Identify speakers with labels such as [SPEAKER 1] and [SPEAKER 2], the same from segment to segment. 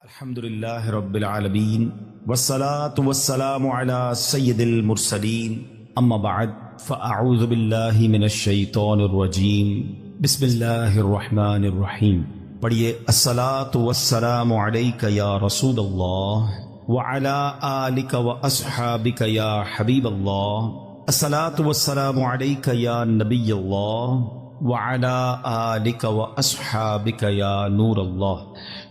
[SPEAKER 1] الحمد لله رب العالمين والصلاة والسلام على سيد المرسلين أما بعد فأعوذ بالله من الشيطان الرجيم بسم الله الرحمن الرحيم پڑھیے الصلاة والسلام عليك يا رسول الله وعلى آلك وأصحابك يا حبيب الله الصلاة والسلام عليك يا نبي الله وعلى آلك وأصحابك يا نور الله۔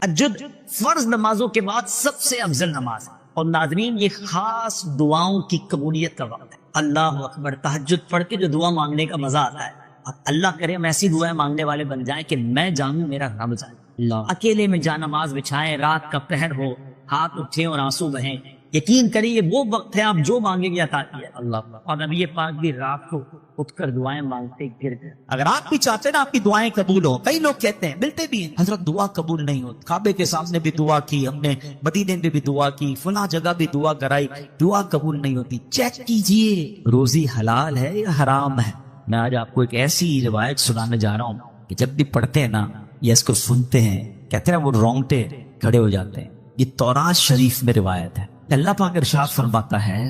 [SPEAKER 2] تہجد فرض نمازوں کے بعد سب سے افضل نماز ہے، اور ناظرین یہ خاص دعاؤں کی قبولیت کا وقت ہے۔ اللہ اکبر، تہجد پڑھ کے جو دعا مانگنے کا مزہ آتا ہے، اور اللہ کرے ہم ایسی دعائیں مانگنے والے بن جائیں کہ میں جانوں میرا رب جائے۔ اللہ اکیلے میں جا نماز بچھائیں، رات کا پہر ہو، ہاتھ اٹھیں اور آنسو بہیں، یقین کریے وہ وقت ہے آپ جو مانگیں گے عطا کیا اللہ۔ اور نبی پاک بھی رات کو اٹھ کر دعائیں مانگتے گر گئے۔ اگر آپ بھی چاہتے ہیں نا آپ کی دعائیں قبول ہو، کئی لوگ کہتے ہیں، ملتے بھی ہیں، حضرت دعا قبول نہیں ہوتی، کعبے کے سامنے بھی دعا کی ہم نے، مدینے میں بھی دعا کی، فلاں جگہ بھی دعا کرائی، دعا قبول نہیں ہوتی۔ چیک کیجئے روزی حلال ہے یا حرام ہے۔ میں آج آپ کو ایک ایسی روایت سنانے جا رہا ہوں کہ جب بھی پڑھتے ہیں نا یا اس کو سنتے ہیں، کہتے ہیں وہ رونگٹے کھڑے ہو جاتے ہیں۔ یہ تورات شریف میں روایت ہے، اللہ پاک ارشاد فرماتا ہے،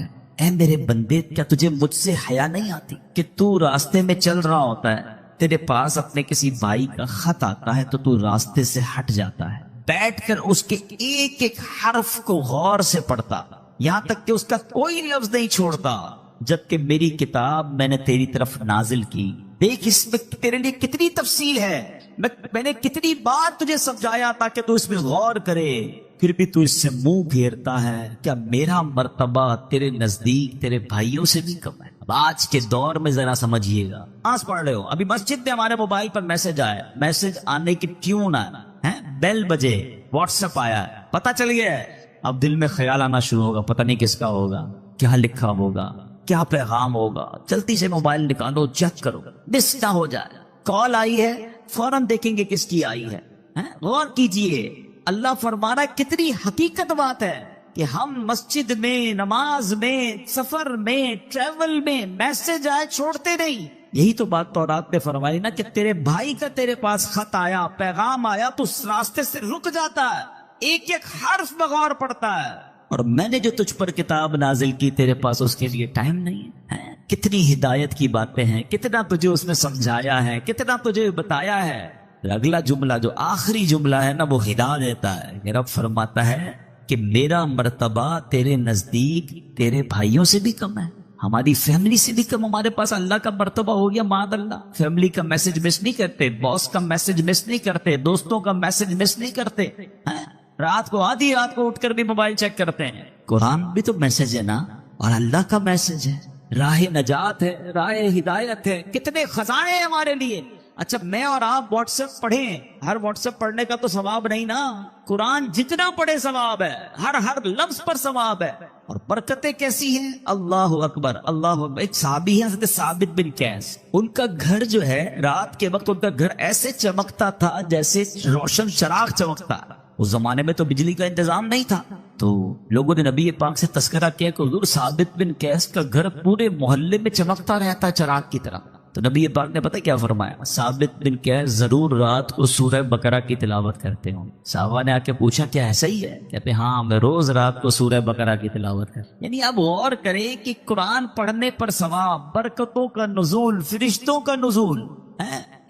[SPEAKER 2] اے میرے بندے کیا تجھے مجھ سے حیا نہیں آتی کہ تو راستے میں چل رہا ہوتا ہے، تیرے پاس اپنے کسی بھائی کا خط آتا ہے تو تو راستے سے ہٹ جاتا ہے، بیٹھ کر اس کے ایک ایک حرف کو غور سے پڑھتا، یہاں تک کہ اس کا کوئی لفظ نہیں چھوڑتا، جبکہ میری کتاب میں نے تیری طرف نازل کی، دیکھ اس میں تیرے لیے کتنی تفصیل ہے، میں نے کتنی بار تجھے سمجھایا تاکہ تو اس میں غور کرے، پھر بھی تو اس سے منہ پھیرتا ہے۔ کیا میرا مرتبہ تیرے نزدیک تیرے بھائیوں سے بھی کم ہے؟ اب آج کے دور میں ذرا سمجھیے گا، آس پڑھ رہے ہو، ابھی مسجد میں ہمارے موبائل پر میسج آیا، میسج آنے کی ٹیون ہے، بیل بجے، واٹس ایپ آیا، پتہ چل گیا ہے، اب دل میں خیال آنا شروع ہوگا، پتہ نہیں کس کا ہوگا، کیا لکھا ہوگا، کیا پیغام ہوگا، جلدی سے موبائل نکالو، چیک کرو، مس نہ ہو جائے، کال آئی ہے فوراً دیکھیں گے کس کی آئی ہے، غور کیجئے۔ اللہ فرمانا کتنی حقیقت بات ہے کہ ہم مسجد میں، نماز میں، سفر میں، ٹریول میں میسج آئے چھوڑتے نہیں۔ یہی تو بات تورات میں فرمائی نا کہ تیرے بھائی کا تیرے پاس خط آیا، پیغام آیا تو اس راستے سے رک جاتا ہے، ایک ایک حرف بغور پڑتا ہے، اور میں نے جو تجھ پر کتاب نازل کی تیرے پاس اس کے لیے ٹائم نہیں ہے۔ کتنی ہدایت کی باتیں ہیں، کتنا تجھے اس میں سمجھایا ہے، کتنا تجھے بتایا ہے۔ اگلا جملہ جو آخری جملہ ہے نا وہ ہدایت دیتا ہے کہ رب فرماتا ہے کہ میرا مرتبہ تیرے نزدیک تیرے بھائیوں سے بھی کم ہے، ہماری فیملی سے بھی کم۔ ہمارے پاس اللہ کا مرتبہ ہو گیا معاذ اللہ، فیملی کا میسج مس نہیں کرتے، باس کا میسج مس نہیں کرتے، دوستوں کا میسج مس نہیں کرتے، رات کو آدھی رات کو اٹھ کر بھی موبائل چیک کرتے ہیں۔ قرآن بھی تو میسج ہے نا، اور اللہ کا میسج ہے، راہ نجات ہے، راہ ہدایت ہے، کتنے خزانے ہیں ہمارے لیے۔ اچھا میں اور آپ واٹس ایپ پڑھیں، ہر واٹس ایپ پڑھنے کا تو ثواب نہیں نا، قرآن جتنا پڑھے ثواب ہے، ہر لفظ پر ثواب ہے، اور برکتیں کیسی ہیں، اللہ اکبر اللہ اکبر۔ ایک صحابی ہیں حضرت ثابت بن قیس، ان کا گھر جو ہے رات کے وقت ان کا گھر ایسے چمکتا تھا جیسے روشن چراغ چمکتا، اس زمانے میں تو بجلی کا انتظام نہیں تھا، تو لوگوں نے نبی پاک سے تذکرہ کیا کہ حضور ثابت بن قیس کا گھر پورے محلے میں چمکتا رہتا چراغ کی طرح، تو نبی پاک نے پتہ کیا فرمایا، ثابت بن قیس ضرور رات کو سورہ بقرہ کی تلاوت کرتے ہوں۔ صحابہ نے آ کے پوچھا کیا ایسا ہی ہے؟ کہتے ہاں میں روز رات کو سورہ بقرہ کی تلاوت کرتا۔ یعنی اب غور کریں کہ قرآن پڑھنے پر ثواب، برکتوں کا نزول، فرشتوں کا نزول،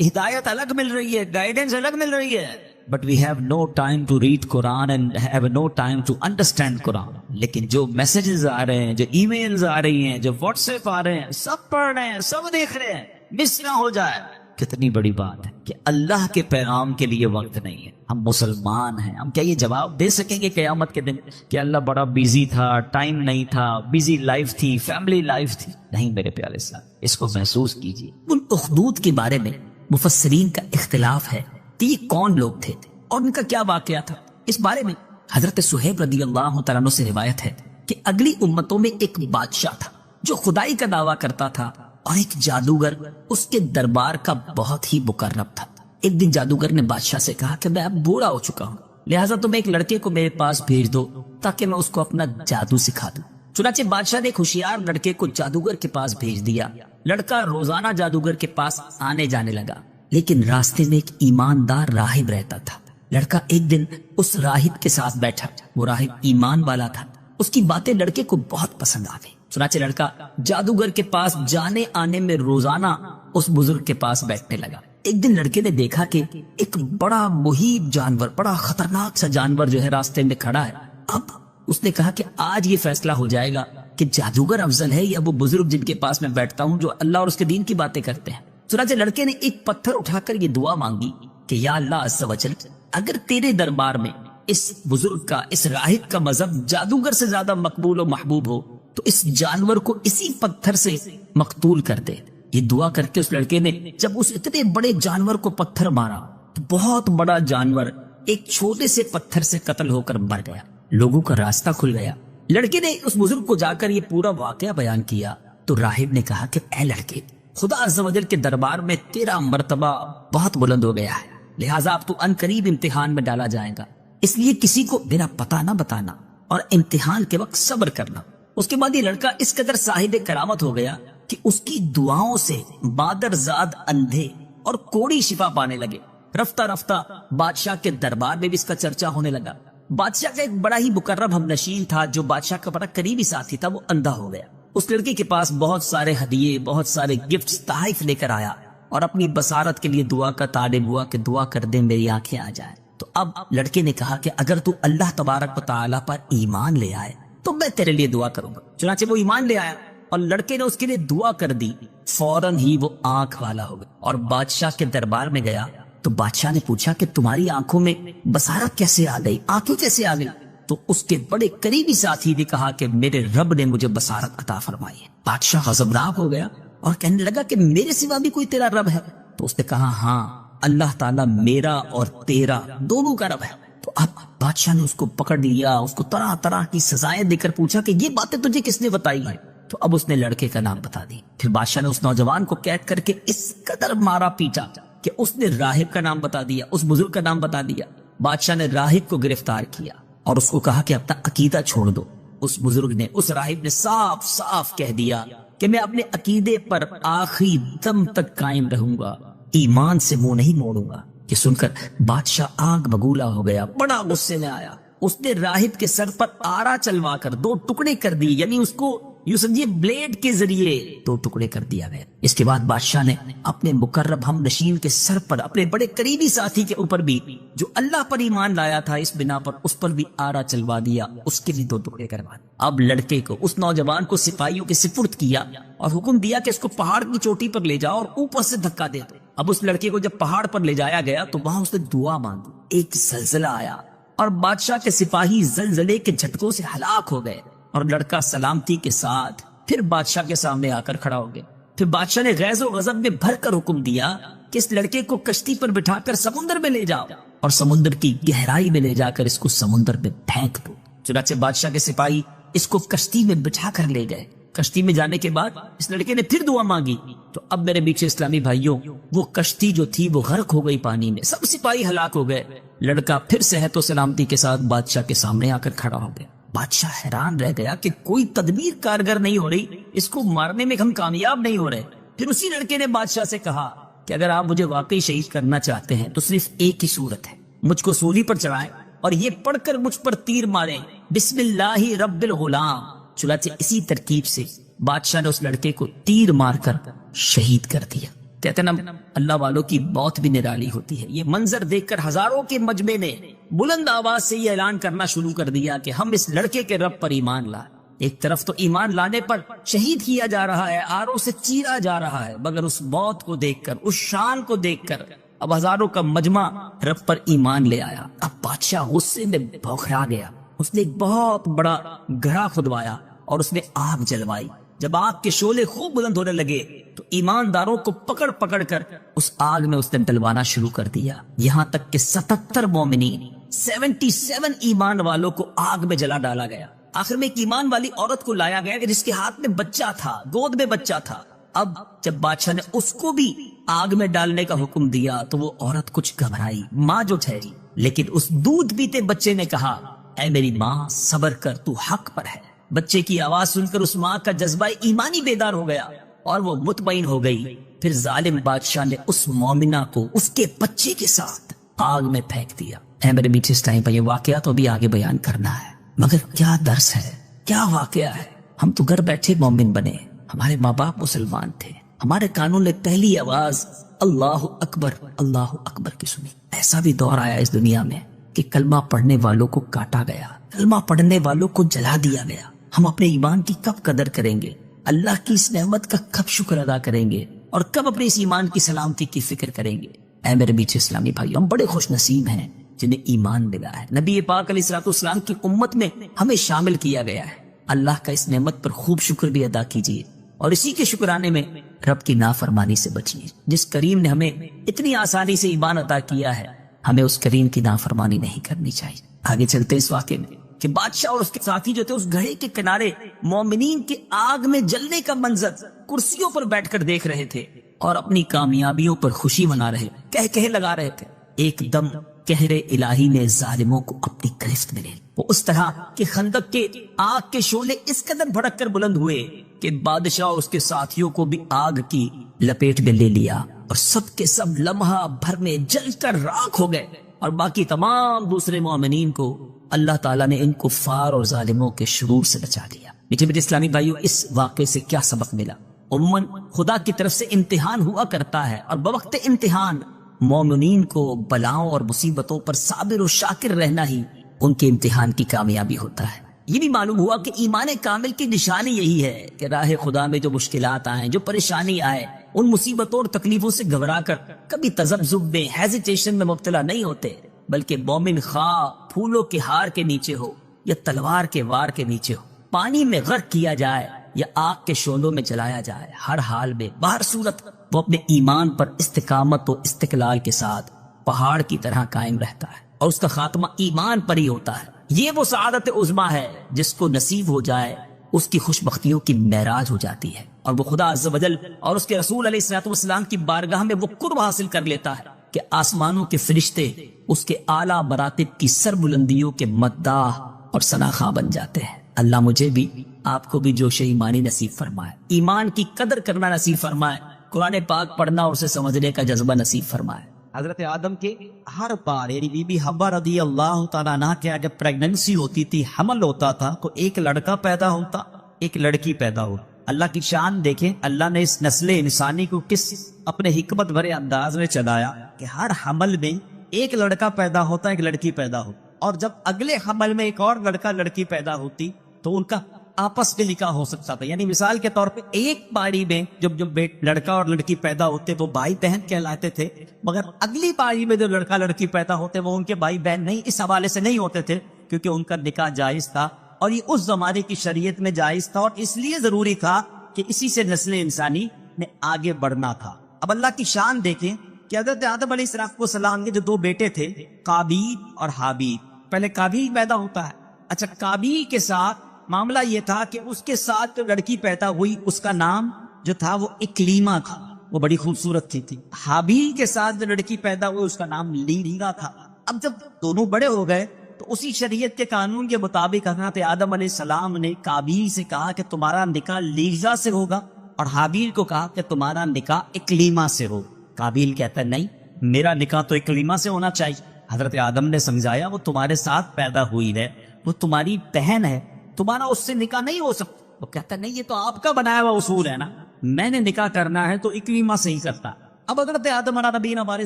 [SPEAKER 2] ہدایت الگ مل رہی ہے، گائیڈنس الگ مل رہی ہے، but we have no time to read Quran and have no time to understand Quran۔ لیکن جو میسیجز آ رہے ہیں، جو ای میلز آ رہی ہیں، جو واٹس ایپ آ رہے ہیں، سب پڑھ رہے ہیں، سب دیکھ رہے ہیں، مس نہ ہو جائے۔ کتنی بڑی بات ہے کہ اللہ کے پیغام کے لیے وقت نہیں ہے۔ ہم مسلمان ہیں، ہم کیا یہ جواب دے سکیں گے قیامت کے دن کہ اللہ بڑا بیزی تھا، ٹائم نہیں تھا، بیزی لائف تھی، فیملی لائف تھی؟ نہیں میرے پیارے صاحب، اس کو محسوس کیجیے۔ ان اخدود کے بارے میں مفسرین کا اختلاف ہے کہ یہ کون لوگ تھے اور ان کا کیا واقعہ تھا۔ اس بارے میں حضرت صہیب رضی اللہ تعالیٰ عنہ سے روایت ہے کہ اگلی امتوں میں ایک بادشاہ تھا جو خدائی کا دعویٰ کرتا تھا، اور ایک جادوگر اس کے دربار کا بہت ہی مقرب تھا۔ ایک دن جادوگر نے بادشاہ سے کہا کہ میں اب بوڑھا ہو چکا ہوں، لہٰذا تم ایک لڑکے کو میرے پاس بھیج دو تاکہ میں اس کو اپنا جادو سکھا دوں۔ چنانچہ بادشاہ نے ایک ہوشیار لڑکے کو جادوگر کے پاس بھیج دیا۔ لڑکا روزانہ جادوگر کے پاس آنے جانے لگا، لیکن راستے میں ایک ایماندار راہب رہتا تھا، لڑکا ایک دن اس راہب کے ساتھ بیٹھا، وہ راہب ایمان والا تھا، اس کی باتیں لڑکے کو بہت پسند آ گئی۔ چنانچہ لڑکا جادوگر کے پاس جانے آنے میں روزانہ اس بزرگ کے پاس بیٹھنے لگا۔ ایک دن لڑکے نے دیکھا کہ ایک بڑا مہیب جانور، بڑا خطرناک سا جانور جو ہے راستے میں کھڑا ہے۔ اب اس نے کہا کہ آج یہ فیصلہ ہو جائے گا کہ جادوگر افضل ہے یا وہ بزرگ جن کے پاس میں بیٹھتا ہوں جو اللہ اور اس کے دین کی باتیں کرتے ہیں۔ چنانچہ لڑکے نے ایک پتھر اٹھا کر یہ دعا مانگی کہ یا اللہ عز و جل، اگر تیرے دربار میں اس بزرگ کا، اس راہب کا مذہب جادوگر سے زیادہ مقبول و محبوب ہو تو اس جانور کو اسی پتھر سے مقتول کر دے۔ یہ دعا کر کے اس لڑکے نے جب اس اتنے بڑے جانور کو پتھر مارا تو بہت بڑا جانور ایک چھوٹے سے پتھر سے قتل ہو کر مر گیا۔ لوگوں کا راستہ کھل گیا۔ لڑکے نے اس بزرگ کو جا کر یہ پورا واقعہ بیان کیا تو راہب نے کہا کہ اے لڑکے، خدا عز و جل کے دربار میں تیرا مرتبہ بہت بلند ہو گیا ہے، لہٰذا اب تو ان قریب امتحان میں ڈالا جائے گا، اس لیے کسی کو میرا پتہ نہ بتانا اور امتحان کے وقت صبر کرنا۔ اس کے بعد یہ لڑکا اس قدر صاحب کرامت ہو گیا کہ اس کی دعاؤں سے مادرزاد اندھے اور کوڑی شفا پانے لگے۔ رفتہ رفتہ بادشاہ کے دربار میں بھی اس کا چرچا ہونے لگا۔ بادشاہ کا ایک بڑا ہی مقرب ہم نشین تھا جو بادشاہ کا بڑا قریبی ساتھی تھا، وہ اندھا ہو گیا۔ اس لڑکے کے پاس بہت سارے ہدیے، بہت سارے گفٹس، تحائف لے کر آیا اور اپنی بصارت کے لیے دعا کا طالب ہوا کہ دعا کر دے میری آنکھیں آ جائیں۔ تو اب لڑکے نے کہا کہ اگر تو اللہ تبارک و تعالیٰ پر ایمان لے آئے تو میں تیرے لیے دعا کروں گا۔ چنانچہ وہ ایمان لے آیا اور لڑکے نے اس کے لیے دعا کر دی، فوراً ہی وہ آنکھ والا ہو گیا اور بادشاہ کے دربار میں گیا تو بادشاہ نے پوچھا کہ تمہاری آنکھوں میں بصارت کیسے آ گئی، آنکھیں کیسے آ گئی؟ تو اس کے بڑے قریبی ساتھی نے کہا کہ میرے رب نے مجھے بصارت عطا فرمائی ہے۔ بادشاہ غضبناک ہو گیا اور کہنے لگا کہ میرے سوا بھی کوئی تیرا رب ہے؟ تو اس نے کہا ہاں، اللہ تعالیٰ میرا اور تیرا دونوں کا رب ہے۔ تو اب بادشاہ نے اس کو پکڑ لیا، اس کو طرح طرح کی سزائیں دے کر پوچھا کہ یہ باتیں تجھے کس نے بتائی ہیں؟ تو اب اس نے لڑکے کا نام بتا دی۔ پھر بادشاہ نے اس نوجوان کو قید کر کے اس قدر مارا پیٹا کہ اس نے راہب کا نام بتا دیا، اس بزرگ کا نام بتا دیا۔ بادشاہ نے راہب کو گرفتار کیا اور اس کو کہا کہ اپنا عقیدہ چھوڑ دو۔ اس بزرگ نے، اس راہب نے صاف صاف کہہ دیا کہ میں اپنے عقیدے پر آخری دم تک قائم رہوں گا، ایمان سے منہ نہیں موڑوں گا۔ یہ سن کر بادشاہ آگ بگولا ہو گیا، بڑا غصے میں آیا۔ اس نے راہب کے سر پر آرا چلوا کر 2 ٹکڑے کر دی، یعنی اس کو یوں سمجھیے بلیڈ کے ذریعے 2 ٹکڑے کر دیا گیا۔ اس کے بعد بادشاہ نے اپنے مقرب ہم نشین کے سر پر، اپنے بڑے قریبی ساتھی کے اوپر بھی جو اللہ پر ایمان لایا تھا اس بنا پر، اس پر بھی آرا چلوا دیا، اس کے بھی 2 ٹکڑے کروا دیے۔ اب لڑکے کو، اس نوجوان کو سپاہیوں کے سپرد کیا اور حکم دیا کہ اس کو پہاڑ کی چوٹی پر لے جاؤ اور اوپر سے دھکا دے دو۔ اب اس لڑکے کو جب پہاڑ پر لے جایا گیا تو وہاں اس نے دعا مانگی، ایک زلزلہ آیا اور بادشاہ کے سپاہی زلزلے کے جھٹکوں سے ہلاک ہو گئے اور لڑکا سلامتی کے ساتھ پھر بادشاہ کے سامنے آ کر کھڑا ہو گیا۔ پھر بادشاہ نے غیظ و غضب میں بھر کر حکم دیا کہ اس لڑکے کو کشتی پر بٹھا کر سمندر میں لے جاؤ اور سمندر کی گہرائی میں لے جا کر اس کو سمندر میں پھینک دو۔ چنانچہ بادشاہ کے سپاہی اس کو کشتی میں بٹھا کر لے گئے۔ کشتی میں جانے کے بعد اس لڑکے نے پھر دعا مانگی تو اب میرے پیچھے اسلامی بھائیوں، وہ کشتی جو تھی وہ غرق ہو گئی پانی میں، سب سپاہی ہلاک ہو گئے۔ لڑکا پھر صحت و سلامتی کے ساتھ بادشاہ کے سامنے آ کر کھڑا ہو گیا۔ بادشاہ حیران رہ گیا کہ کوئی تدبیر کارگر نہیں ہو رہی، اس کو مارنے میں ہم کامیاب نہیں ہو رہے۔ پھر اسی لڑکے نے بادشاہ سے کہا کہ اگر آپ مجھے واقعی شہید کرنا چاہتے ہیں تو صرف ایک ہی صورت ہے، مجھ کو سولی پر چڑھائیں اور یہ پڑھ کر مجھ پر تیر ماریں، بسم اللہ رب الغلام۔ چنانچہ اسی ترکیب سے بادشاہ نے اس لڑکے کو تیر مار کر شہید کر دیا۔ کہتے ہیں نا، اللہ والوں کی موت بھی نرالی ہوتی ہے۔ یہ منظر دیکھ کر ہزاروں کے مجمع نے بلند آواز سے یہ اعلان کرنا شروع کر دیا کہ ہم اس لڑکے کے رب پر ایمان لائے۔ ایک طرف تو ایمان لانے پر شہید کیا جا رہا ہے، آروں سے چیرا جا رہا ہے، مگر اس موت کو دیکھ کر، اس شان کو دیکھ کر اب ہزاروں کا مجمع رب پر ایمان لے آیا۔ اب بادشاہ غصے میں بوکھرا گیا، اس نے ایک بہت بڑا گڑھا کھدوایا اور اس نے آگ جلوائی۔ جب آگ کے شعلے خوب بلند ہونے لگے تو ایمانداروں کو پکڑ پکڑ کر اس آگ میں اس نے ڈلوانا شروع کر دیا، یہاں تک کہ 77 مومنین، 77 ایمان والوں کو آگ میں جلا ڈالا گیا۔ آخر میں ایک ایمان والی عورت کو لایا گیا جس کے ہاتھ میں بچہ تھا، گود میں بچہ تھا۔ اب جب بادشاہ نے اس کو بھی آگ میں ڈالنے کا حکم دیا تو وہ عورت کچھ گھبرائی، ماں جو ٹھہری، لیکن اس دودھ پیتے بچے نے کہا، اے میری ماں صبر کر، تو حق پر ہے۔ بچے کی آواز سن کر اس ماں کا جذبہ ایمانی بیدار ہو گیا اور وہ مطمئن ہو گئی۔ پھر ظالم بادشاہ نے اس مومنہ کو اس کے بچے کے ساتھ آگ میں پھینک دیا۔ اے میرے میٹھے اسلام بھائی، واقعہ تو بھی آگے بیان کرنا ہے، مگر کیا درس ہے، کیا واقعہ ہے۔ ہم تو گھر بیٹھے مومن بنے، ہمارے ماں باپ مسلمان تھے، ہمارے کانوں نے پہلی آواز اللہ اکبر کی سنی۔ ایسا بھی دور آیا اس دنیا میں کہ کلمہ پڑھنے والوں کو کاٹا گیا، کلمہ پڑھنے والوں کو جلا دیا گیا۔ ہم اپنے ایمان کی کب قدر کریں گے؟ اللہ کی اس نعمت کا کب شکر ادا کریں گے؟ اور کب اپنے اس ایمان کی سلامتی کی فکر کریں گے؟ اے میرے میٹھے اسلامی بھائیو، ہم بڑے خوش نصیب ہیں جنہیں ایمان ملا ہے۔ نبی پاک علیہ الصلوۃ والسلام کی امت میں ہمیں شامل کیا گیا ہے۔ اللہ کا اس نعمت پر خوب شکر بھی ادا کیجیے، اور اسی کے شکرانے میں رب کی نافرمانی سے بچیے۔ جس کریم نے ہمیں اتنی آسانی سے ایمان عطا کیا ہے، ہمیں اس کریم کی نافرمانی نہیں کرنی چاہیے۔ آگے چلتے اس واقعے میں کہ بادشاہ اور اس کے ساتھی جو تھے اس گڑھے کے کنارے مومنین کے آگ میں جلنے کا منظر کرسیوں پر بیٹھ کر دیکھ رہے تھے اور اپنی کامیابیوں پر خوشی منا رہے، کہہ لگا رہے تھے۔ ایک دم قہر الہی نے ظالموں کو اپنی گرفت میں لے لی۔ وہ اس طرح کہ خندق کے آگ کے شعلے اس قدر بھڑک کر بلند ہوئے کہ بادشاہ اور اس کے ساتھیوں کو بھی آگ کی لپیٹ میں لے لیا، اور سب کے سب لمحہ بھر میں جل کر راکھ ہو گئے، اور باقی تمام دوسرے مومنین کو اللہ تعالیٰ نے ان کفار اور ظالموں کے شرور سے بچا دیا۔ میٹھے میٹھے اسلامی بھائیو، اس واقعے سے کیا سبق ملا؟ عموماً خدا کی طرف سے امتحان ہوا کرتا ہے، اور بوقت امتحان مومنین کو بلاؤں اور مصیبتوں پر صابر و شاکر رہنا ہی ان کے امتحان کی کامیابی ہوتا ہے۔ یہ بھی معلوم ہوا کہ ایمان کامل کی نشانی یہی ہے کہ راہ خدا میں جو مشکلات آئیں، جو پریشانی آئے، ان مصیبتوں اور تکلیفوں سے گھبرا کر کبھی تذبذب میں، ہیزیٹیشن میں مبتلا نہیں ہوتے، بلکہ مومن خواہ پھولوں کے ہار کے نیچے ہو یا تلوار کے وار کے نیچے ہو، پانی میں غرق کیا جائے یا آگ کے شعلوں میں جلایا جائے، ہر حال میں بہر صورت وہ اپنے ایمان پر استقامت و استقلال کے ساتھ پہاڑ کی طرح قائم رہتا ہے، اور اس کا خاتمہ ایمان پر ہی ہوتا ہے۔ یہ وہ سعادت عظمیٰ ہے جس کو نصیب ہو جائے اس کی خوش بختیوں کی معراج ہو جاتی ہے، اور وہ خدا عز و جل اور اس کے رسول علیہ الصلوۃ والسلام کی بارگاہ میں وہ قرب حاصل کر لیتا ہے کہ آسمانوں کے فرشتے اس کے اعلیٰ مراتب کی سر بلندیوں کے مداح اور ثناخواں بن جاتے ہیں۔ اللہ مجھے بھی آپ کو بھی جوش ایمانی نصیب فرمائے، ایمان کی قدر کرنا نصیب فرمائے، قرآن پاک پڑھنا اور اسے سمجھنے کا جذبہ نصیب فرمائے۔ حضرت آدم کے ہر بار یعنی بی بی حوا رضی اللہ تعالیٰ عنہ کے اگر پریگننسی ہوتی تھی، حمل ہوتا تھا، تو ایک لڑکا پیدا ہوتا، ایک لڑکی پیدا ہو۔ اللہ کی شان دیکھیں، اللہ نے اس نسل انسانی کو کس اپنے حکمت بھرے انداز میں چلایا کہ ہر حمل میں ایک لڑکا پیدا ہوتا، ایک لڑکی پیدا ہو، اور جب اگلے حمل میں ایک اور لڑکا لڑکی پیدا ہوتی تو ان کا آپس میں نکاح ہو سکتا تھا۔ یعنی مثال کے طور پہ ایک پاری میں جب لڑکا اور لڑکی پیدا ہوتے وہ بھائی بہن کہلاتے تھے، مگر اگلی پاری میں جو لڑکا لڑکی پیدا ہوتے وہ ان کے بھائی بہن نہیں، اس حوالے سے نہیں ہوتے تھے کیونکہ ان کا نکاح جائز تھا، اور یہ اس زمانے کی شریعت میں جائز تھا، اور اس لیے ضروری تھا کہ اسی سے نسل انسانی نے آگے بڑھنا تھا۔ اب اللہ کی شان دیکھیں کہ حضرت آدم علیہ السلام کے جو دو بیٹے تھے، قابیل اور حابیل۔ پہلے قابیل پیدا ہوتا ہے، اچھا قابیل کے ساتھ معاملہ یہ تھا کہ اس کے ساتھ جو لڑکی پیدا ہوئی اس کا نام جو تھا وہ اکلیما تھا، وہ بڑی خوبصورت تھی۔ حابیل کے ساتھ جو لڑکی پیدا ہوئی اس کا نام لیلا تھا۔ اب جب دونوں بڑے ہو گئے تو اسی شریعت کے قانون کے مطابق حضرت آدم علیہ السلام نے قابیل سے کہا کہ تمہارا نکاح لیزا سے ہوگا، اور حابیل کو کہا کہ تمہارا نکاح اکلیما سے ہو۔ قابیل کہتا ہے نہیں، میرا نکاح تو اکلیما سے ہونا چاہیے۔ حضرت آدم نے سمجھایا وہ تمہارے ساتھ پیدا ہوئی ہے، وہ تمہاری بہن ہے، تمہارا اس سے نکاح نہیں ہو سکتا۔ وہ کہتا نہیں، یہ تو آپ کا بنایا ہوا اصول ہے نا، میں نے نکاح کرنا ہے تو اکلیما سے ہی کرتا۔ اب حضرت آدم علیہ نبی ہمارے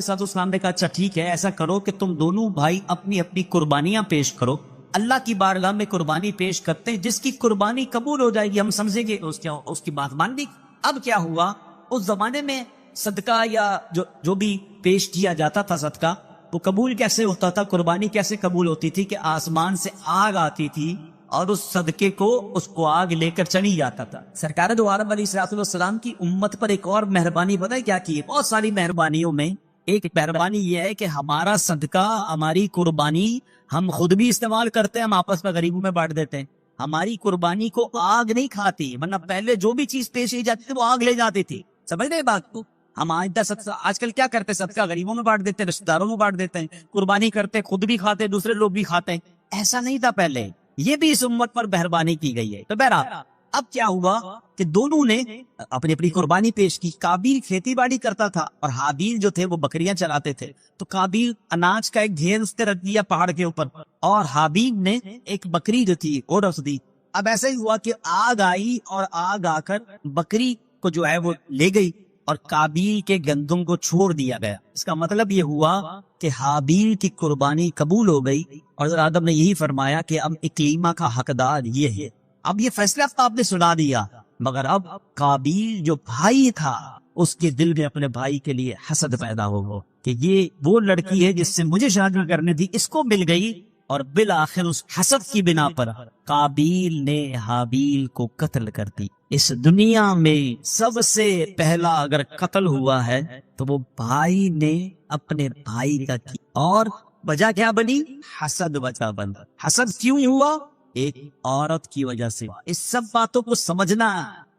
[SPEAKER 2] ساتھ اسلام نے کہا اچھا ٹھیک ہے، ایسا کرو کہ تم دونوں بھائی اپنی اپنی قربانیاں پیش کرو، اللہ کی بارگاہ میں قربانی پیش کرتے ہیں، جس کی قربانی قبول ہو جائے گی ہم سمجھیں گے اس کی بات مان لی۔ اب کیا ہوا، اس زمانے میں صدقہ یا جو بھی پیش کیا جاتا تھا صدقہ، وہ قبول کیسے ہوتا تھا، قربانی کیسے قبول ہوتی تھی کہ آسمان سے آگ آتی تھی اور اس صدقے کو اس کو آگ لے کر چلی جاتا تھا۔ سرکار دو عالم علیہ السلام کی امت پر ایک اور مہربانی پتہ ہے کیا کی ہے؟ بہت ساری مہربانیوں میں ایک مہربانی یہ ہے کہ ہمارا صدقہ، ہماری قربانی ہم خود بھی استعمال کرتے ہیں، ہم آپس میں غریبوں میں بانٹ دیتے ہیں۔ ہماری قربانی کو آگ نہیں کھاتی، ورنہ پہلے جو بھی چیز پیش کی جاتی تھی وہ آگ لے جاتی تھی۔ سمجھ رہے بات کو؟ ہم آج کل کیا کرتے ہیں، صدقہ غریبوں میں بانٹ دیتے ہیں، رشتہ داروں میں بانٹ دیتے ہیں، قربانی کرتے خود بھی کھاتے دوسرے لوگ بھی کھاتے ہیں۔ ایسا نہیں تھا پہلے، یہ بھی اس امت پر مہربانی کی گئی ہے۔ تو بہرحال اب کیا ہوا کہ دونوں نے اپنی اپنی قربانی پیش کی. قابیل کھیتی باڑی کرتا تھا اور حابیل جو تھے وہ بکریاں چلاتے تھے. تو قابیل اناج کا ایک ڈھیر اس نے رکھ دیا پہاڑ کے اوپر اور حابیل نے ایک بکری جو تھی وہ رکھ دی. اب ایسا ہی ہوا کہ آگ آئی اور آگ آ کر بکری کو جو ہے وہ لے گئی اور قابیل کے گندم کو چھوڑ دیا گیا. اس کا مطلب یہ ہوا کہ حابیل کی قربانی قبول ہو گئی اور حضرت آدم نے یہی فرمایا کہ اب اکلیما کا حقدار یہ ہے. اب یہ فیصلہ آپ نے سنا دیا، مگر اب قابیل جو بھائی تھا اس کے دل میں اپنے بھائی کے لیے حسد پیدا ہو کہ یہ وہ لڑکی ہے جس سے مجھے شادی کرنی تھی، اس کو مل گئی. اور بالآخر اس حسد کی بنا پر قابیل نے حابیل کو قتل کر دی. اس دنیا میں سب سے پہلا اگر قتل ہوا ہے تو وہ بھائی نے اپنے بھائی کا کی، اور وجہ کیا بنی؟ حسد وجہ بن. حسد کیوں ہوا؟ ایک عورت کی وجہ سے. اس سب باتوں کو سمجھنا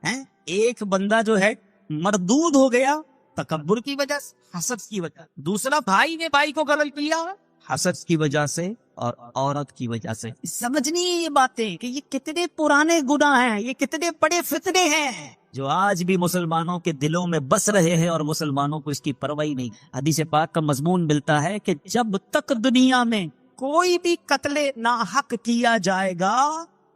[SPEAKER 2] ہے. ایک بندہ جو ہے مردود ہو گیا تکبر کی وجہ سے، حسد کی وجہ. دوسرا بھائی نے بھائی کو قتل کیا حسد کی وجہ سے اور عورت کی وجہ سے. سمجھنی یہ باتیں کہ یہ کتنے پرانے گناہ ہیں، یہ کتنے بڑے فتنے ہیں جو آج بھی مسلمانوں کے دلوں میں بس رہے ہیں اور مسلمانوں کو اس کی پرواہ نہیں. حدیث پاک کا مضمون ملتا ہے کہ جب تک دنیا میں کوئی بھی قتل ناحق کیا جائے گا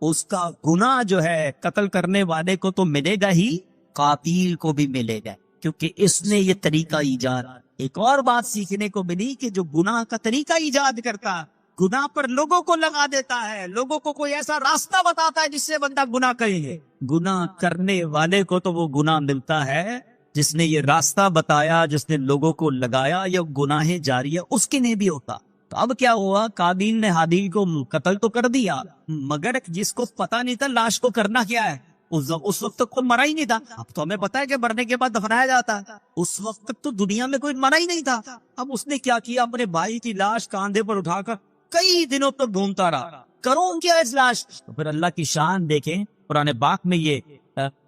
[SPEAKER 2] اس کا گناہ جو ہے قتل کرنے والے کو تو ملے گا ہی، قاتل کو بھی ملے گا، کیونکہ اس نے یہ طریقہ ایجاد. ایک اور بات سیکھنے کو ملی کہ جو گناہ کا طریقہ ایجاد کرتا گناہ پر لوگوں کو لگا دیتا ہے، لوگوں کو کوئی ایسا راستہ بتاتا ہے جس سے بندہ گناہ کرے. گناہ کرنے والے کو تو وہ گناہ ملتا ہے جس نے یہ راستہ بتایا، جس نے لوگوں کو لگایا. یہ گناہ جاریہ اس کے لیے بھی ہوتا. تو اب کیا ہوا؟ قابیل نے حابیل کو قتل تو کر دیا، مگر جس کو پتا نہیں تھا لاش کو کرنا کیا ہے، اس وقت تک کوئی مرا ہی نہیں تھا. اب تو ہمیں پتا ہے کہ مرنے کے بعد دفنایا جاتا ہے، اس وقت تک تو دنیا میں کوئی مرا ہی نہیں تھا. اب اس نے کیا کیا؟ اپنے بھائی کی لاش کاندھے پر اٹھا کر کئی دنوں تک ڈھونڈتا رہا، کروں کیا اس لاش. تو پھر اللہ کی شان دیکھیں، قرآن پاک میں یہ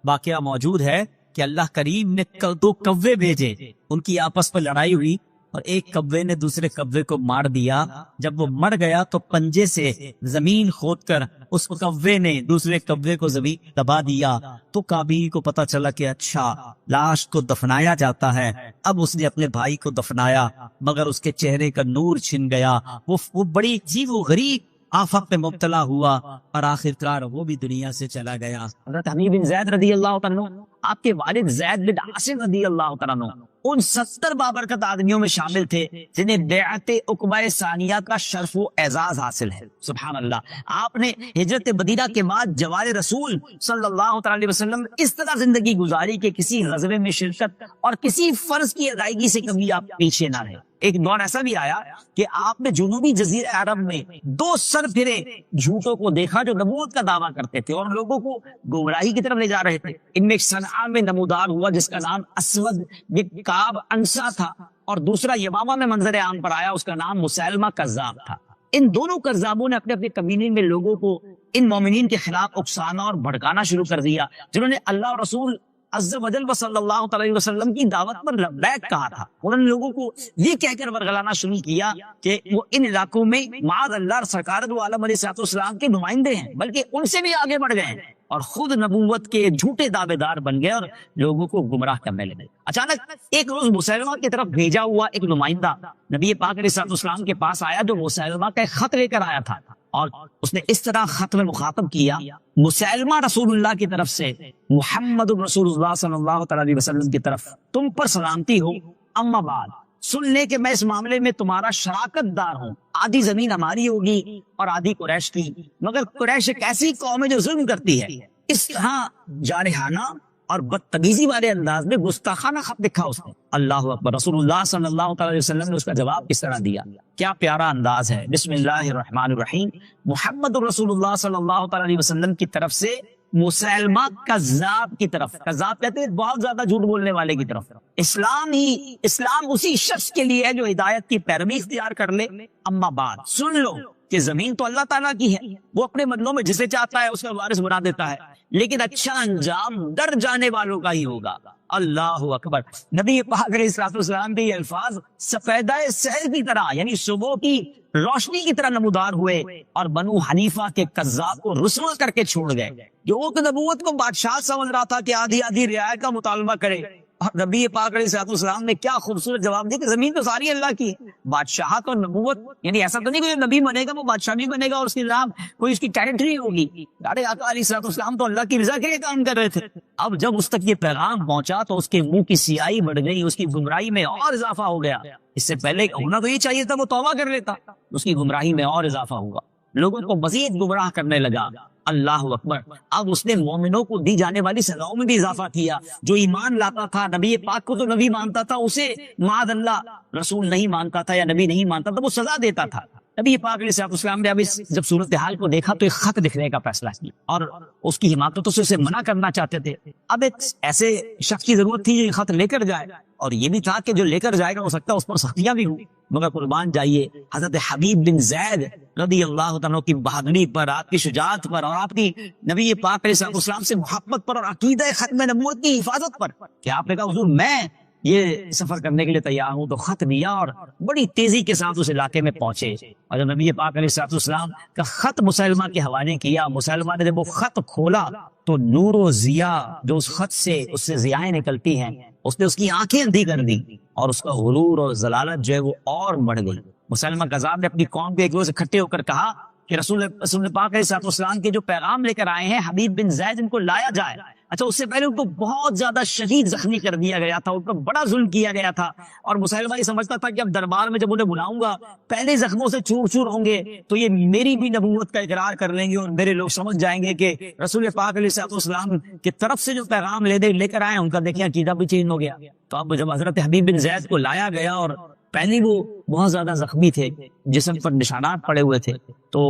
[SPEAKER 2] واقعہ موجود ہے کہ اللہ کریم نے 2 کوے بھیجے، ان کی آپس میں لڑائی ہوئی اور ایک کوے نے دوسرے کوے کو مار دیا. جب وہ مر گیا تو پنجے سے زمین کھود کر اس کوے نے دوسرے کوے کو زمین دبا دیا. تو قابیل کو پتا چلا کہ اچھا لاش کو دفنایا جاتا ہے. اب اس نے اپنے بھائی کو دفنایا، مگر اس کے چہرے کا نور چھن گیا. وہ بڑی عجیب و غریب آفت میں مبتلا ہوا اور آخرکار وہ بھی دنیا سے چلا گیا. حضرت حمید بن زید رضی اللہ تعالیٰ عنہ، آپ کے والد زید بن عاصم رضی اللہ تعالیٰ عنہ ان 70 بابرکت آدمیوں میں شامل تھے جنہیں بیعت عقبہ ثانیہ کا شرف و اعزاز حاصل ہے. سبحان اللہ. آپ نے ہجرت مدینہ کے بعد جوار رسول صلی اللہ تعالی علیہ وسلم اس طرح زندگی گزاری کہ کسی غزوے میں شرکت اور کسی فرض کی ادائیگی سے کبھی آپ پیچھے نہ رہے. ایک دور ایسا بھی آیا کہ آپ نے جنوبی جزیرہ عرب میں 2 سر پھرے جھوٹوں کو دیکھا جو نبوت کا دعویٰ کرتے تھے اور لوگوں کو گمراہی کی طرف لے جا رہے تھے. ان میں ایک صنعاء میں نمودار ہوا جس کا نام اسود بن کعب انسا تھا، اور دوسرا یمامہ میں منظر عام پر آیا، اس کا نام مسیلمہ کذاب تھا. ان دونوں کذابوں نے اپنے اپنے کمینے میں لوگوں کو ان مومنین کے خلاف اکسانا اور بھڑکانا شروع کر دیا جنہوں نے اللہ اور رسول عز و جل صلی اللہ علیہ وسلم کی دعوت پر لبیک کہا تھا. انہوں نے لوگوں کو یہ کہہ کر ورگلانا شروع کیا کہ وہ ان علاقوں میں معاذ اللہ سرکار دو عالم علیہ السلام کے نمائندے ہیں، بلکہ ان سے بھی آگے بڑھ گئے ہیں اور خود نبوت کے جھوٹے دعوے دار بن گئے اور لوگوں کو گمراہ کرنے لگے. اچانک ایک روز مسیلمہ کی طرف بھیجا ہوا ایک نمائندہ نبی پاک علیہ السلام کے پاس آیا جو مسیلمہ کا ایک خط لے کر آیا تھا، اور اس نے اس طرح خط میں مخاطب کیا: مسیلمہ رسول اللہ کی طرف سے محمد رسول اللہ صلی اللہ علیہ وسلم کی طرف تم پر سلامتی ہو. اما بعد، سن لے کہ میں اس معاملے میں تمہارا شراکت دار ہوں. آدھی زمین ہماری ہوگی اور آدھی قریش کی، مگر قریش ایک ایسی قوم ہے جو ظلم کرتی ہے. اس طرح جارحانہ اور بدتمیزی والے انداز میں گستاخانہ خط لکھا اس نے. اللہ اکبر. رسول اللہ صلی اللہ علیہ وسلم نے اس کا جواب کس طرح دیا؟ کیا پیارا انداز ہے. بسم اللہ الرحمن الرحیم. محمد رسول اللہ صلی اللہ علیہ وسلم کی طرف سے مسیلمہ کذاب کی طرف. کذاب کہتے ہیں بہت زیادہ جھوٹ بولنے والے کی طرف. اسلام اسی شخص کے لیے ہے جو ہدایت کی پیروی اختیار کر لے. اما بعد، سن لو کہ زمین تو اللہ تعالیٰ کی ہے، وہ اپنے بندوں میں جسے چاہتا ہے اس کا وارث بنا دیتا ہے، لیکن اچھا انجام ڈر جانے والوں کا ہی ہوگا۔ اللہ اکبر۔ نبی پاک علیہ الصلوۃ والسلام کے یہ الفاظ سفیدہ سحر کی طرح یعنی صبح کی روشنی کی طرح نمودار ہوئے، اور بنو حنیفہ کے کذاب کو رسوا کر کے چھوڑ گئے، جو وہ نبوت کو بادشاہ سمجھ رہا تھا کہ آدھی آدھی رعایا کا مطالبہ کرے، اور نبی پاک علیہ الصلوۃ والسلام نے کیا خوبصورت جواب دیا کہ زمین تو ساری اللہ کی ہے، بادشاہت اور نبوت یعنی ایسا تو نہیں کہ نبی بنے گا وہ بادشاہ بھی بنے گا اور اس کی نام کوئی اس کی ٹیرٹری ہوگی۔ سارے آقا علیہ الصلوۃ والسلام تو اللہ کی رضا کے لیے کام کر رہے تھے۔ اب جب اس تک یہ پیغام پہنچا تو اس کے منہ کی سیاہی بڑھ گئی، اس کی گمراہی میں اور اضافہ ہو گیا۔ اس سے پہلے ہونا تو یہ چاہیے تھا وہ توبہ کر لیتا، اس کی گمراہی میں اور اضافہ ہوا، لوگوں کو مزید گمراہ کرنے لگا۔ اللہ اکبر۔ اب اس نے مومنوں کو دی جانے والی سزاؤں میں بھی اضافہ کیا۔ جو ایمان لاتا تھا نبی پاک کو تو نبی مانتا تھا، اسے معاذ اللہ رسول نہیں مانتا تھا یا نبی نہیں مانتا تھا، وہ سزا دیتا تھا۔ نبی پاک علیہ السلام نے اب جب صورتحال کو دیکھا تو ایک خط لکھنے کا فیصلہ کیا، اور اس کی حماقتوں سے اسے منع کرنا چاہتے تھے۔ اب ایک ایسے شخص کی ضرورت تھی جو یہ خط لے کر جائے، اور یہ بھی تھا کہ جو لے کر جائے گا ہو سکتا ہے اس پر سختیاں بھی ہوں، مگر قربان جائیے حضرت حبیب بن زید رضی اللہ تعالیٰ کی بہادری پر، آپ کی شجاعت پر، اور آپ کی نبی پاک علیہ السلام سے محبت پر، اور عقیدہ ختم نبوت کی حفاظت پر، کہ آپ نے کہا حضور میں یہ سفر کرنے کے لیے تیار ہوں، تو خط لیا اور بڑی تیزی کے ساتھ اس علاقے میں پہنچے، اور جب نبی پاک علیہ السلام کا خط مسلمہ کے حوالے کیا، مسلمہ نے جب وہ خط کھولا تو نور و ضیا جو اس خط سے ضیائیں نکلتی ہیں، اس نے اس کی آنکھیں اندھی کر دی، اور اس کا غرور اور ضلالت جو ہے وہ اور بڑھ گئی۔ مسلمہ کذاب نے اپنی قوم کے ایک روز اکٹھے ہو کر کہا کہ رسول پاک علیہ السلام کے جو پیغام لے کر آئے ہیں حبیب بن زید، ان کو لایا جائے۔ اچھا، اس سے پہلے ان کو بہت زیادہ شدید زخمی کر دیا گیا تھا، ان پر بڑا ظلم کیا گیا تھا، اور مسلمہ یہ سمجھتا تھا کہ اب دربار میں جب انہیں بلاؤں گا پہلے زخموں سے چور چور ہوں گے تو یہ میری بھی نبوت کا اقرار کر لیں گے، اور میرے لوگ سمجھ جائیں گے کہ رسول پاک علیہ السلام کی طرف سے جو پیغام لے کر آئے ان کا دیکھیں عقیدہ بھی چینج ہو گیا۔ تو اب جب حضرت حبیب بن زید کو لایا گیا، اور پہلے وہ بہت زیادہ زخمی تھے، جسم پر نشانات پڑے ہوئے تھے، تو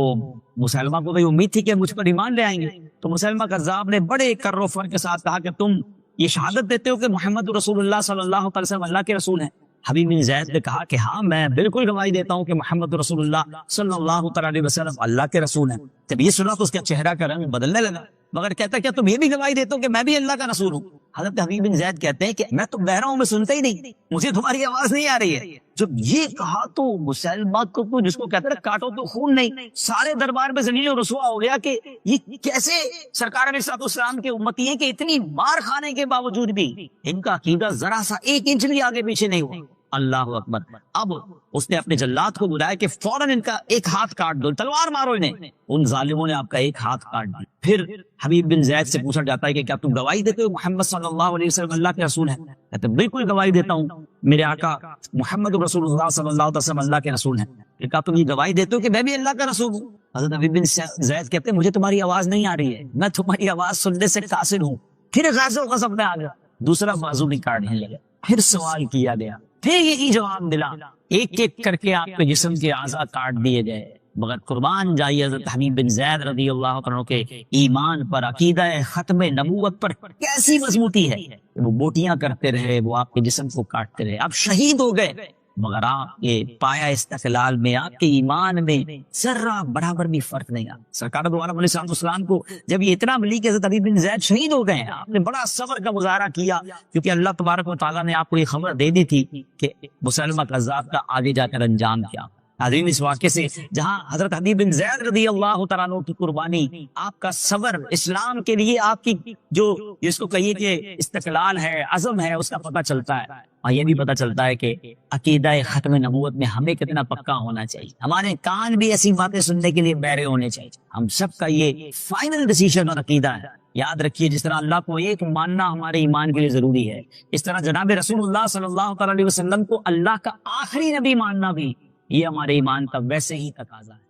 [SPEAKER 2] مسلمہ کو بھی امید تھی کہ مجھ پر ایمان لے آئیں گے، تو مسلمہ کذاب نے بڑے کر و فر کے ساتھ کہا کہ تم یہ شہادت دیتے ہو کہ محمد رسول اللہ صلی اللہ علیہ وسلم اللہ کے رسول ہیں؟ حبیب بن زید نے کہا کہ ہاں میں بالکل گواہی دیتا ہوں کہ محمد رسول اللہ صلی اللہ علیہ وسلم اللہ کے رسول ہیں۔ جب یہ سنا تو اس کا چہرہ کا رنگ بدلنے لگا، مگر کہتا کیا تم یہ بھی گواہی دیتے ہو کہ میں بھی اللہ کا رسول ہوں؟ حضرت حبیب بن زید کہتے ہیں کہ میں تو بہرا ہوں، میں سنتا ہی نہیں، مجھے تمہاری آواز نہیں آ رہی ہے۔ جب یہ کہا تو مسلمہ کو جس کو کہتے ہیں کاٹو تو خون نہیں، سارے دربار میں ذلیل و رسوا ہو گیا کہ یہ کیسے سرکار علیہ السلام کے امتی ہیں کہ اتنی مار کھانے کے باوجود بھی ان کا عقیدہ ذرا سا ایک انچ بھی آگے پیچھے نہیں ہوا۔ اللہ اکبر۔ اب اس نے اپنے جلاد کو بلایا کہ فوراً ان کا ایک ہاتھ کاٹ دو، تلوار مارو انہیں۔ ان ظالموں نے آپ کا ایک ہاتھ کاٹ دیا۔ پھر حبیب بن زید سے پوچھا جاتا ہے کہ کیا تم گواہی دیتے ہو محمد صلی اللہ علیہ وسلم اللہ کے رسول ہیں؟ کہتے ہیں بالکل گواہی دیتا ہوں، میرے آقا محمد رسول اللہ صلی اللہ علیہ وسلم اللہ کے رسول ہیں۔ کہ کیا تم یہ گواہی دیتے ہو کہ میں بھی اللہ کا رسول ہوں؟ حضرت حبیب بن زید کہتے ہیں مجھے تمہاری آواز نہیں آ رہی ہے، میں تمہاری آواز سننے سے قاصر ہوں۔ پھر غازو غضب میں آ گیا، دوسرا بازو بھی کاٹنے لگا، پھر سوال کیا گیا، پھر یہی جواب ملا، ایک ایک کر کے آپ کے جسم کے اعضاء کاٹ دیے گئے۔ مگر قربان جائیے حضرت حبیب بن زید رضی اللہ عنہ کے ایمان پر، عقیدہ ختم نبوت پر کیسی مضبوطی ہے، وہ بوٹیاں کرتے رہے، وہ آپ کے جسم کو کاٹتے رہے، آپ شہید ہو گئے، مگر آپ کے پایا استقلال میں، آپ کے ایمان میں ذرہ برابر بھی فرق نہیں آیا۔ سرکار دو عالم علیہ السلام کو جب یہ اطلاع ملی کہ حضرت حبیب بن زید شہید ہو گئے، آپ نے بڑا صبر کا مظاہرہ کیا، کیونکہ اللہ تبارک و تعالیٰ نے آپ کو یہ خبر دے دی تھی کہ مسلمہ کذاب کا آگے جا کر انجام کیا۔ حاضرین، اس واقعے سے جہاں حضرت حبیب بن زید رضی اللہ تعالیٰ عنہ کی قربانی، آپ کا صبر، اسلام کے لیے آپ کی جو جس کو کہیے کہ استقلال ہے، عزم ہے، اس کا پتہ چلتا ہے۔ اور یہ بھی پتہ چلتا ہے کہ عقیدہ ختم نبوت میں ہمیں کتنا پکا ہونا چاہیے، ہمارے کان بھی ایسی باتیں سننے کے لیے بہرے ہونے چاہیے۔ ہم سب کا یہ فائنل ڈیسیژن اور عقیدہ ہے۔ یاد رکھیے، جس طرح اللہ کو ایک ماننا ہمارے ایمان کے لیے ضروری ہے، اس طرح جناب رسول اللہ صلی اللہ علیہ وسلم کو اللہ کا آخری نبی ماننا بھی یہ ہمارے ایمان کا ویسے ہی تقاضا ہے۔